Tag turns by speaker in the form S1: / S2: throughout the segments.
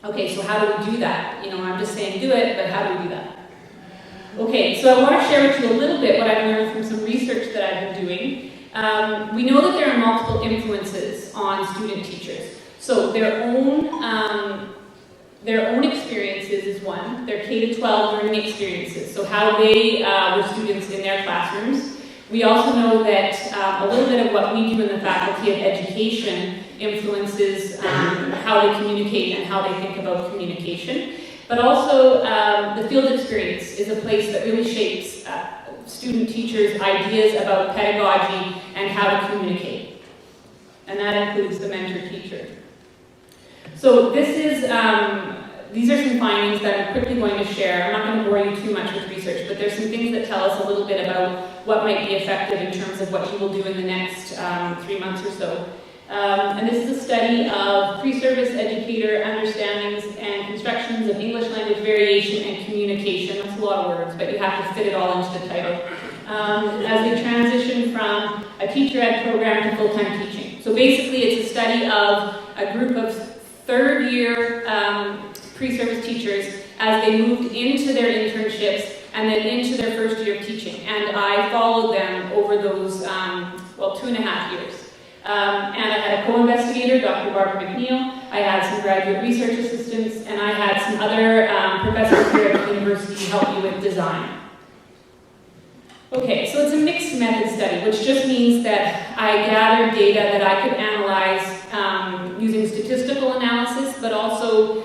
S1: Okay, so how do we do that? I'm just saying do it, but how do we do that? Okay, so I want to share with you a little bit what I've learned from some research that I've been doing. We know that there are multiple influences on student teachers. So their own experiences is one, their K-12 learning experiences, so how they were students in their classrooms. We also know that a little bit of what we do in the Faculty of Education influences how they communicate and how they think about communication. But also the field experience is a place that really shapes student teachers' ideas about pedagogy and how to communicate. And that includes the mentor teacher. So these are some findings that I'm quickly going to share. I'm not going to bore you too much with research, but there's some things that tell us a little bit about what might be effective in terms of what you will do in the next 3 months or so. And this is a study of pre-service educator understandings and constructions of English language variation and communication. That's a lot of words, but you have to fit it all into the title. As they transition from a teacher ed program to full-time teaching. So basically it's a study of a group of third-year pre-service teachers as they moved into their internships and then into their first year of teaching. And I followed them over those, 2.5 years. And I had a co-investigator, Dr. Barbara McNeil. I had some graduate research assistants, and I had some other professors here at the university help me with design. Okay, so it's a mixed method study, which just means that I gathered data that I could analyze using statistical analysis, but also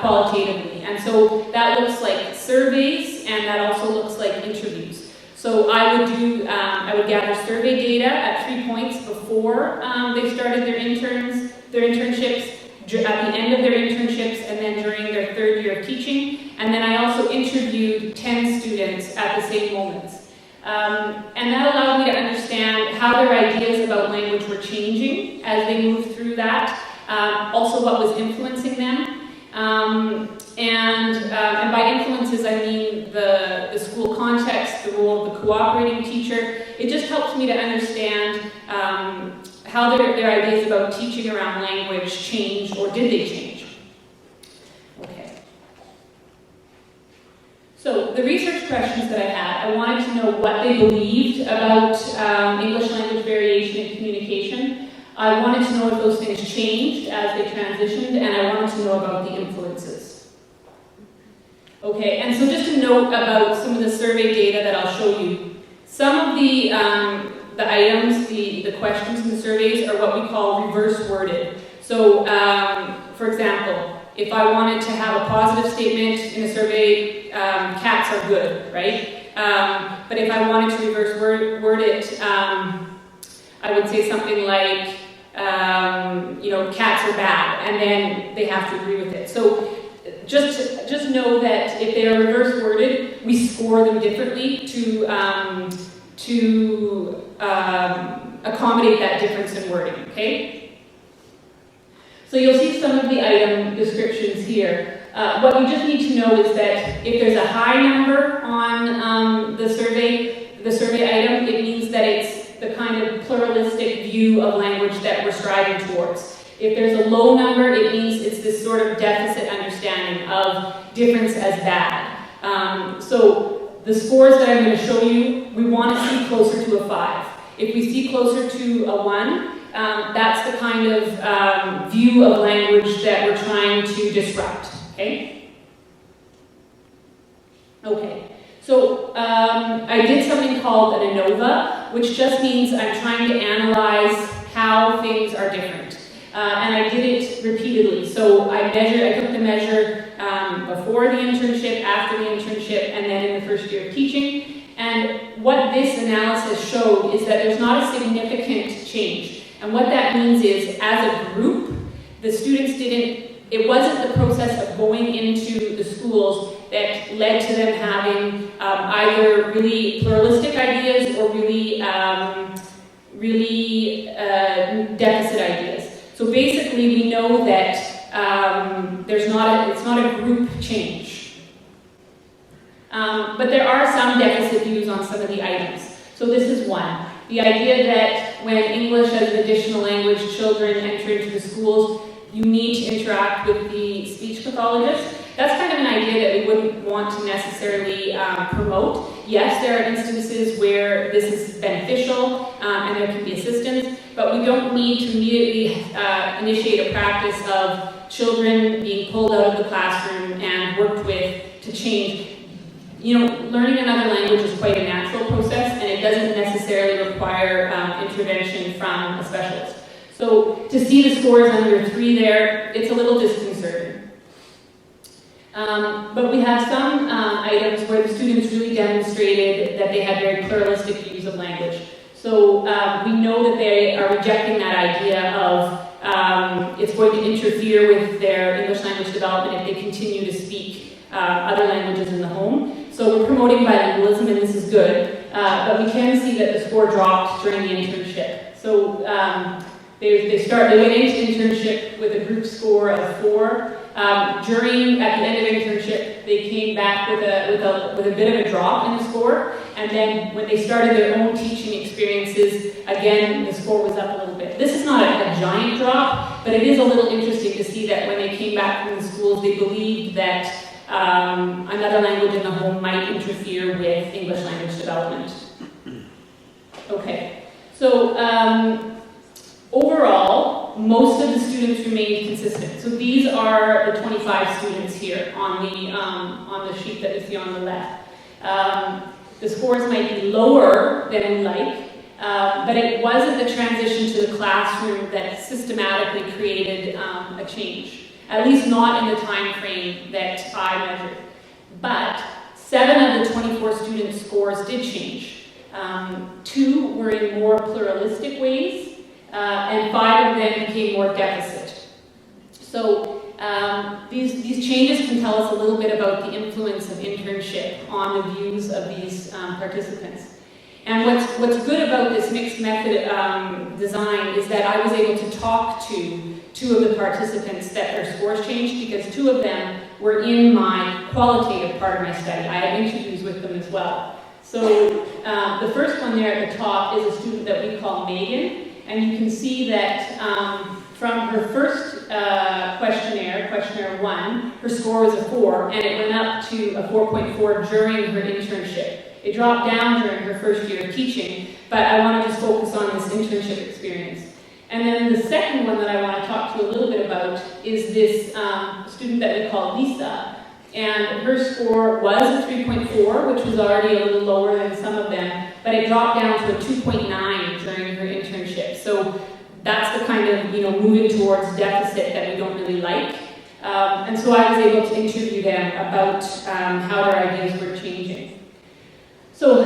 S1: qualitatively. And so that looks like surveys, and that also looks like interviews. So I would gather survey data at 3 points before they started their internships, at the end of their internships, and then during their third year of teaching. And then I also interviewed 10 students at the same moments. And that allowed me to understand how their ideas about language were changing as they moved through that, also what was influencing them. And by influences, I mean the school context, the role of the cooperating teacher. It just helps me to understand how their ideas about teaching around language changed, or did they change? Okay. So the research questions that I had, I wanted to know what they believed about English language variation and communication. I wanted to know if those things changed as they transitioned, and I wanted to know about the influences. Okay, and so just a note about some of the survey data that I'll show you. Some of the items, the questions in the surveys are what we call reverse worded. So, for example, if I wanted to have a positive statement in a survey, cats are good, right? But if I wanted to reverse word it, I would say something like, cats are bad, and then they have to agree with it. So just know that if they are reverse worded, we score them differently to accommodate that difference in wording, okay? So you'll see some of the item descriptions here. What you just need to know is that if there's a high number on the survey item, it means that it's the kind of pluralistic view of language that we're striving towards. If there's a low number, it means it's this sort of deficit understanding of difference as bad. So the scores that I'm going to show you, we want to see closer to a 5. If we see closer to a 1, that's the kind of view of language that we're trying to disrupt, okay? Okay, so I did something called an ANOVA, which just means I'm trying to analyze how things are different. And I did it repeatedly. So I took the measure before the internship, after the internship, and then in the first year of teaching. And what this analysis showed is that there's not a significant change. And what that means is, as a group, the students it wasn't the process of going into the schools that led to them having either really pluralistic ideas or really deficit ideas. So basically, we know that it's not a group change. But there are some deficit views on some of the items. So this is one. The idea that when English as an additional language children enter into the schools, you need to interact with the speech pathologist. That's kind of an idea that we wouldn't want to necessarily promote. Yes, there are instances where this is beneficial and there can be assistance, but we don't need to immediately initiate a practice of children being pulled out of the classroom and worked with to change. You know, learning another language is quite a natural process, and it doesn't necessarily require intervention from a specialist. So to see the scores under 3 there, it's a little disconcerting. But we have some items where the students really demonstrated that they had very pluralistic views of language. So we know that they are rejecting that idea of it's going to interfere with their English language development if they continue to speak other languages in the home. So we're promoting bilingualism, and this is good, but we can see that the score dropped during the internship. So they went into internship with a group score of 4. At the end of internship, they came back with a bit of a drop in the score, and then when they started their own teaching experiences, again, the score was up a little bit. This is not a giant drop, but it is a little interesting to see that when they came back from the schools, they believed that another language in the home might interfere with English language development. Okay, so overall, most of the students remained consistent. So these are the 25 students here on the sheet that you see on the left. The scores might be lower than we like, but it wasn't the transition to the classroom that systematically created a change. At least not in the time frame that I measured. But 7 of the 24 students' scores did change. 2 were in more pluralistic ways, and 5 of them became more deficit. So these changes can tell us a little bit about the influence of internship on the views of these participants. And what's good about this mixed method design is that I was able to talk to 2 of the participants that their scores changed, because 2 of them were in my qualitative part of my study. I had interviews with them as well. So the first one there at the top is a student that we call Megan, and you can see that from her first questionnaire 1, her score was a 4, and it went up to a 4.4 during her internship. It dropped down during her first year of teaching, but I want to just focus on this internship experience. And then the second one that I want to talk to you a little bit about is this student that we call Lisa. And her score was a 3.4, which was already a little lower than some of them, but it dropped down to a 2.9 during her internship. So that's the kind of, moving towards deficit that we don't really like. And so I was able to interview them about how their ideas were changing. So